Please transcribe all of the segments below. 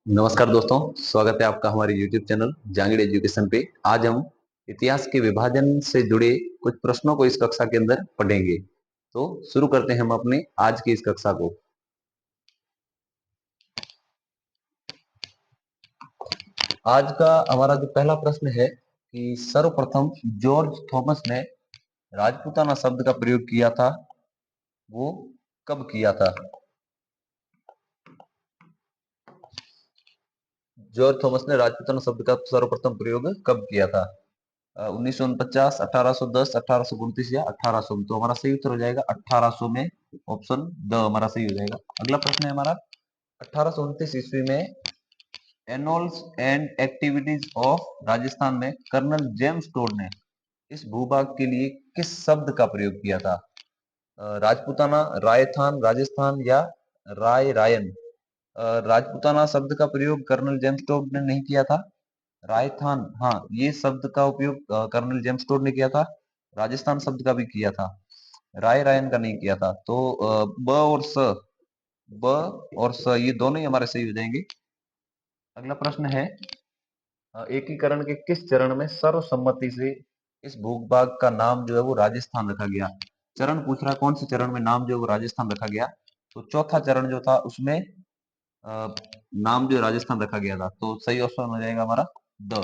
नमस्कार दोस्तों, स्वागत है आपका हमारे YouTube चैनल जहांगीर एजुकेशन पे। आज हम इतिहास के विभाजन से जुड़े कुछ प्रश्नों को इस कक्षा के अंदर पढ़ेंगे। तो शुरू करते हैं हम अपने आज की इस कक्षा को। आज का हमारा जो पहला प्रश्न है कि सर्वप्रथम जॉर्ज थॉमस ने राजपूताना शब्द का प्रयोग किया था, वो कब किया था? जॉर्ज थॉमस ने राजपूताना शब्द का सर्वप्रथम प्रयोग कब किया था? 1949, 1810, 1829 या 1800 में? तो हमारा सही उत्तर हो जाएगा 1800 में। ऑप्शन द हमारा सही हो जाएगा। अगला प्रश्न है हमारा, 1829 ईस्वी में एनोल्स एंड एक्टिविटीज ऑफ राजस्थान में कर्नल जेम्स टोड ने इस भूभाग के लिए किस शब्द का प्रयोग किया था? राजपूताना, रायथान, राजस्थान या राय रायन? राजपूताना शब्द का प्रयोग कर्नल जेम्स टोड ने नहीं किया था। रायथान, हाँ, ये शब्द का उपयोग कर्नल जेम्स टोड ने किया था। राजस्थान शब्द का भी किया था, राय रायन का नहीं किया था। तो ब और स ये दोनों ही हमारे सही हो जाएंगे। अगला प्रश्न है, एकीकरण के किस चरण में सर्वसम्मति से इस भूभाग का नाम जो है वो राजस्थान रखा गया? चरण पूछ रहा है, कौन से चरण में नाम जो है वो राजस्थान रखा गया? तो चौथा चरण जो था उसमें नाम जो राजस्थान रखा गया था। तो सही ऑप्शन हो जाएगा हमारा द।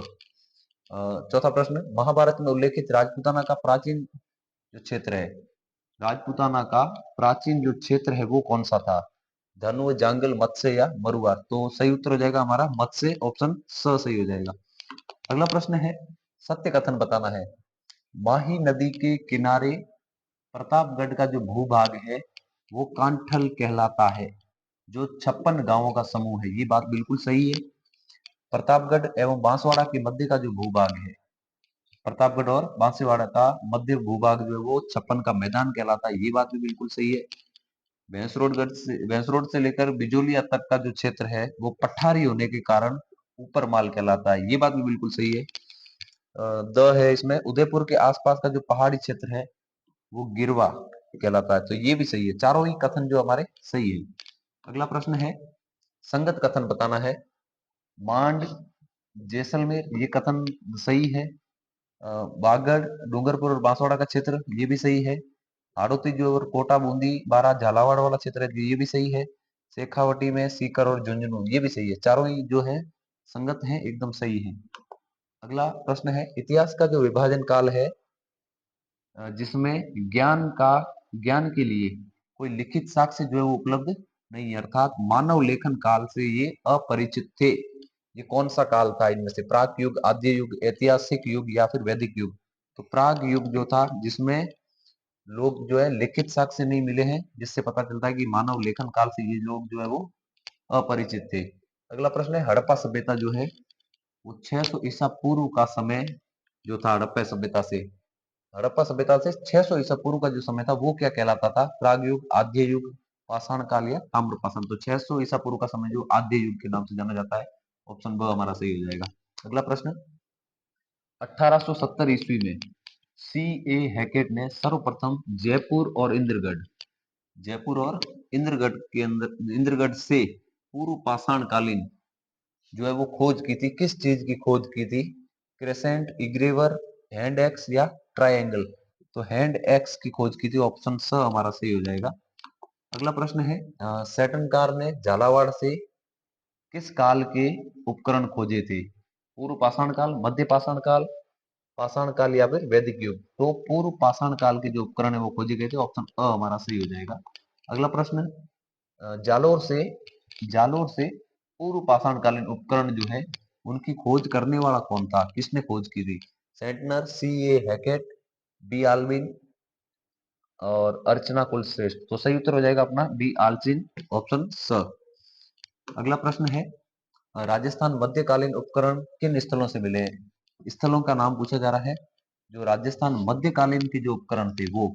चौथा प्रश्न, महाभारत में उल्लेखित राजपूताना का प्राचीन जो क्षेत्र है, राजपूताना का प्राचीन जो क्षेत्र है वो कौन सा था? धनु, जांगल, मत्स्य या मरुआ? तो सही उत्तर हो जाएगा हमारा मत्स्य, ऑप्शन स सही हो जाएगा। अगला प्रश्न है, सत्य कथन बताना है। माही नदी के किनारे प्रतापगढ़ का जो भूभाग है वो कांठल कहलाता है, जो 56 गांवों का समूह है। ये बात बिल्कुल सही है। प्रतापगढ़ एवं बांसवाड़ा के मध्य का जो भूभाग है, प्रतापगढ़ और बांसवाड़ा का मध्य भूभाग जो है वो 56 का मैदान कहलाता है। ये बात भी बिल्कुल सही है। भैंसरोड से लेकर बिजोलिया तक का जो क्षेत्र है वो पठारी होने के कारण ऊपर माल कहलाता है। ये बात भी बिल्कुल सही है। द है इसमें, उदयपुर के आसपास का जो पहाड़ी क्षेत्र है वो गिरवा कहलाता है। तो ये भी सही है। चारों ही कथन जो हमारे सही है। अगला प्रश्न है, संगत कथन बताना है। मांड, जैसलमेर, ये कथन सही है। बागड़, डूंगरपुर और बांसवाड़ा का क्षेत्र, ये भी सही है। हाड़ौती जो और कोटा, बूंदी, बारा, झालावाड़ वाला क्षेत्र है, ये भी सही है। शेखावटी में सीकर और झुंझुनू, ये भी सही है। चारों ही जो है संगत हैं, एकदम सही है। अगला प्रश्न है, इतिहास का जो विभाजन काल है जिसमें ज्ञान के लिए कोई लिखित साक्ष्य जो है वो उपलब्ध नहीं है, अर्थात मानव लेखन काल से ये अपरिचित थे। ये कौन सा काल था इनमें से? प्राग युग, आद्य युग, ऐतिहासिक युग या फिर वैदिक युग? तो प्राग युग जो था, जिसमें लोग जो है लिखित साक्ष्य नहीं मिले हैं, जिससे पता चलता है कि मानव लेखन काल से ये लोग जो है वो अपरिचित थे। अगला प्रश्न है, हड़प्पा सभ्यता जो है वो 600 ईसा पूर्व का समय जो था, हड़प्पा सभ्यता से 600 ईसा पूर्व का जो समय था वो क्या कहलाता था? प्राग युग, आद्य युग, पाषाण काल या ताम्रपाषाण? तो 600 ईसा पूर्व का समय जो आद्य युग के नाम से जाना जाता है। ऑप्शन ब हमारा सही हो जाएगा। अगला प्रश्न, 1870 ईस्वी में सी ए हैकेट ने सर्वप्रथम जयपुर और इंद्रगढ़ के अंदर, इंद्रगढ़ से पूर्व पाषाण कालीन जो है वो खोज की थी। किस चीज की खोज की थी? क्रेसेंट, इग्रेवर, हैंड एक्स या ट्रायंगल? तो हैंड एक्स की खोज की थी। ऑप्शन स हमारा सही हो जाएगा। अगला प्रश्न है, सैटन कार ने झालावाड़ से किस काल के उपकरण खोजे थे? पूर्व पाषाण काल, मध्य पाषाण काल या फिर वैदिक युग? तो पूर्व पाषाण काल के जो उपकरण है वो खोजे गए थे। ऑप्शन अ हमारा सही हो जाएगा। अगला प्रश्न, जालोर से पूर्व पाषाण कालीन उपकरण जो है उनकी खोज करने वाला कौन था? किसने खोज की थी? सेंटनर, सी ए हैकेट, बी आल्विन और अर्चना कुलश्रेष्ठ? तो सही उत्तर हो जाएगा अपना बी आल्चिन, ऑप्शन स। अगला प्रश्न है, राजस्थान मध्यकालीन उपकरण किन स्थलों से मिले हैं? स्थलों का नाम पूछा जा रहा है। जो राजस्थान मध्यकालीन के जो उपकरण थे वो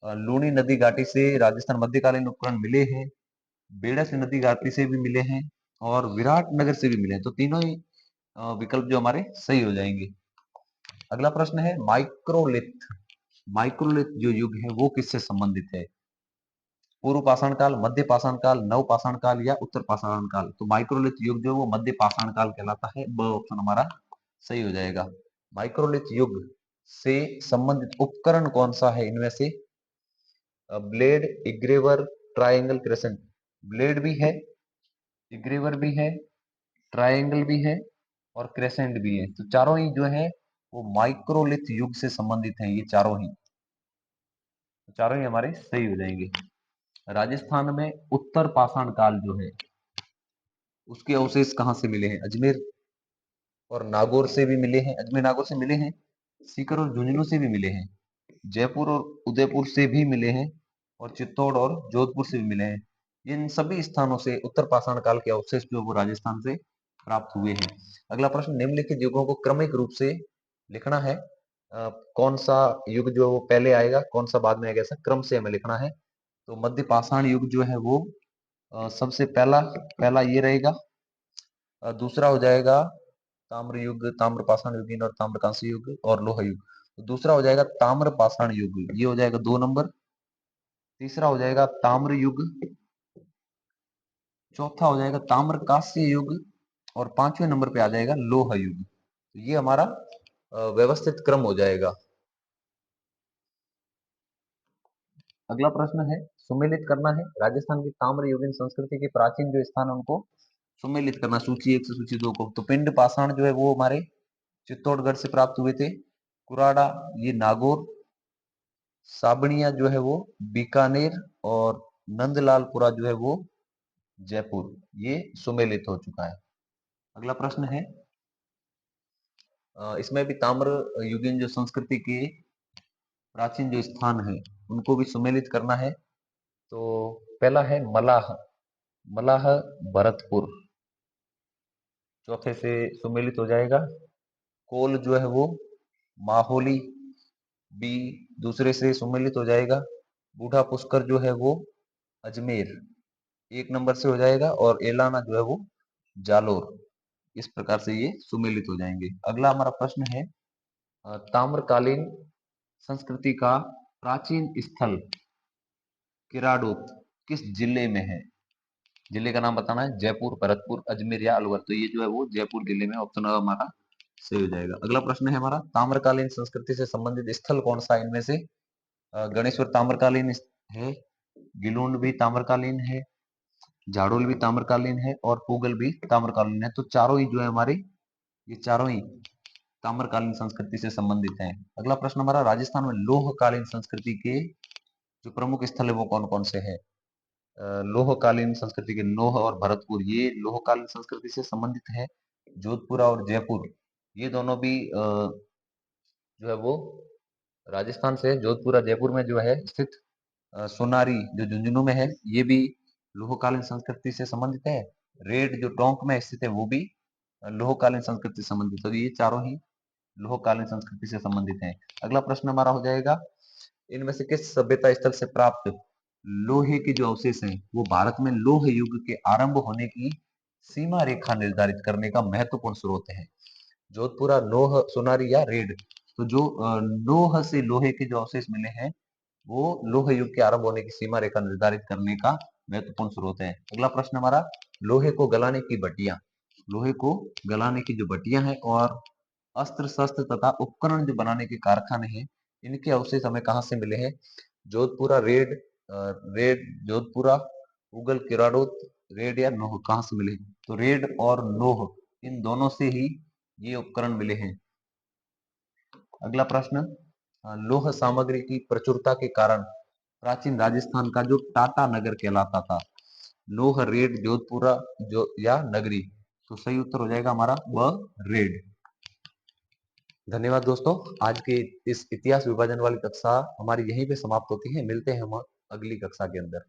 लूणी नदी घाटी से राजस्थान मध्यकालीन उपकरण मिले हैं, बेडस नदी घाटी से भी मिले हैं और विराटनगर से भी मिले हैं। तो तीनों ही विकल्प जो हमारे सही हो जाएंगे। अगला प्रश्न है, माइक्रोलिथ जो युग है वो किससे संबंधित है? पूर्व पाषाण काल, मध्य पाषाण काल, नव पाषाण काल या उत्तर पाषाण काल। तो माइक्रोलिथ युग जो है वो मध्य पाषाण काल कहलाता है। ब ऑप्शन हमारा सही हो जाएगा। माइक्रोलिथ युग से संबंधित उपकरण कौन सा है इनमें से? Blade, engraver, triangle, crescent. Blade भी है, इग्रेवर भी है, ट्रायंगल भी है और क्रेसेंट भी है। तो चारों ही जो है वो माइक्रोलिथ युग से संबंधित हैं, ये चारों ही। तो चारों ही हमारे सही हो जाएंगे। राजस्थान में उत्तर पाषाण काल जो है उसके अवशेष कहाँ से मिले हैं? अजमेर और नागौर से भी मिले हैं, अजमेर नागौर से मिले हैं, सीकर और झुंझुनू से भी मिले हैं, जयपुर और उदयपुर से भी मिले हैं और चित्तौड़ और जोधपुर से भी मिले हैं। इन सभी स्थानों से उत्तर पाषाण काल के अवशेष जो वो राजस्थान से प्राप्त हुए हैं। अगला प्रश्न, निम्नलिखित युगों को क्रमिक रूप से लिखना है। कौन सा युग जो वो पहले आएगा, कौन सा बाद में आएगा, ऐसा क्रम से हमें लिखना है। तो मध्य पाषाण युग जो है वो सबसे पहला पहला ये रहेगा। दूसरा हो जाएगा ताम्र युग, ताम्र पाषाण युगीन और ताम्र कांस्य युग और लोह युग। तो दूसरा हो जाएगा ताम्र पाषाण युग, ये हो जाएगा 2 नंबर। तीसरा हो जाएगा ताम्र युग, चौथा हो जाएगा ताम्र कांस्य युग और 5वें नंबर पे आ जाएगा लोह युग। तो ये हमारा व्यवस्थित क्रम हो जाएगा। अगला प्रश्न है, सुमेलित करना है राजस्थान की ताम्र युगीन संस्कृति के प्राचीन जो स्थान है उनको सुमेलित करना, सूची 1 से सूची 2 को। तो पिंड पाषाण जो है वो हमारे चित्तौड़गढ़ से प्राप्त हुए थे, कुराड़ा ये नागौर, साबणिया जो है वो बीकानेर और नंदलालपुरा जो है वो जयपुर, ये सुमेलित हो चुका है। अगला प्रश्न है, इसमें भी ताम्र युगीन जो संस्कृति के प्राचीन जो स्थान है उनको भी सुमेलित करना है। तो पहला है मलाह, मलाह भरतपुर, चौथे से सुमेलित हो जाएगा। कोल जो है वो माहोली, बी दूसरे से सुमेलित हो जाएगा। बूढ़ा पुष्कर जो है वो अजमेर 1 नंबर से हो जाएगा और एलाना जो है वो जालोर। इस प्रकार से ये सुमेलित हो जाएंगे। अगला हमारा प्रश्न है, ताम्रकालीन संस्कृति का प्राचीन स्थल किराडूत किस जिले में है? जिले का नाम बताना है, जयपुर, भरतपुर, अजमेर या अलवर। तो ये जो है वो जयपुर जिले में, ऑप्शन हमारा सही हो जाएगा। अगला प्रश्न है हमारा, ताम्रकालीन संस्कृति से संबंधित स्थल कौन सा इनमें से? गणेश्वर ताम्रकालीन है, गिलूंड भी ताम्रकालीन है, झाड़ोल भी ताम्रकालीन है और पूगल भी ताम्रकालीन है। तो चारों ही जो है हमारे, ये चारों ही ताम्रकालीन संस्कृति से संबंधित हैं। अगला प्रश्न हमारा, राजस्थान में लोहकालीन संस्कृति के जो प्रमुख स्थल है वो कौन कौन से हैं? लोहकालीन संस्कृति के नोह और भरतपुर, ये लोहकालीन संस्कृति से संबंधित है। जोधपुर और जयपुर ये दोनों भी जो है वो राजस्थान से, जोधपुर और जयपुर में जो है स्थित सोनारी जो झुंझुनू में है ये भी लोहकालीन संस्कृति से संबंधित है। रेड जो टोंक में स्थित है वो भी लोहकालीन संस्कृति से संबंधित है। तो ये चारों ही लोहकालीन संस्कृति से संबंधित हैं। अगला प्रश्न हमारा हो जाएगा, इनमें से किस सभ्यता स्थल से प्राप्त लोहे के जो अवशेष हैं वो भारत में लोह युग के आरंभ होने की सीमा रेखा निर्धारित करने का महत्वपूर्ण स्रोत है? जोधपुरा, नोह, सोनारी या रेड। तो जो नोह से लोहे के जो अवशेष मिले हैं वो लोह युग के आरंभ होने की सीमा रेखा निर्धारित करने का महत्वपूर्ण स्रोत है। अगला प्रश्न हमारा, लोहे को गलाने की भट्टियां, लोहे को गलाने की जो भट्टियां हैं और अस्त्र शस्त्र तथा उपकरण जो बनाने के कारखाने हैं इनके अवशेष हमें कहाँ से मिले हैं? जोधपुरा, रेड जोधपुरा, उगल किराड़ोत, रेड या नोह, कहाँ से मिले? तो रेड और नोह इन दोनों से ही ये उपकरण मिले हैं। अगला प्रश्न, लौह सामग्री की प्रचुरता के कारण प्राचीन राजस्थान का जो टाटा नगर कहलाता था, लौह, रेड, जोधपुरा जो या नगरी। तो सही उत्तर हो जाएगा हमारा ब रेड। धन्यवाद दोस्तों, आज के इस इतिहास विभाजन वाली कक्षा हमारी यहीं पे समाप्त होती है। मिलते हैं हम अगली कक्षा के अंदर।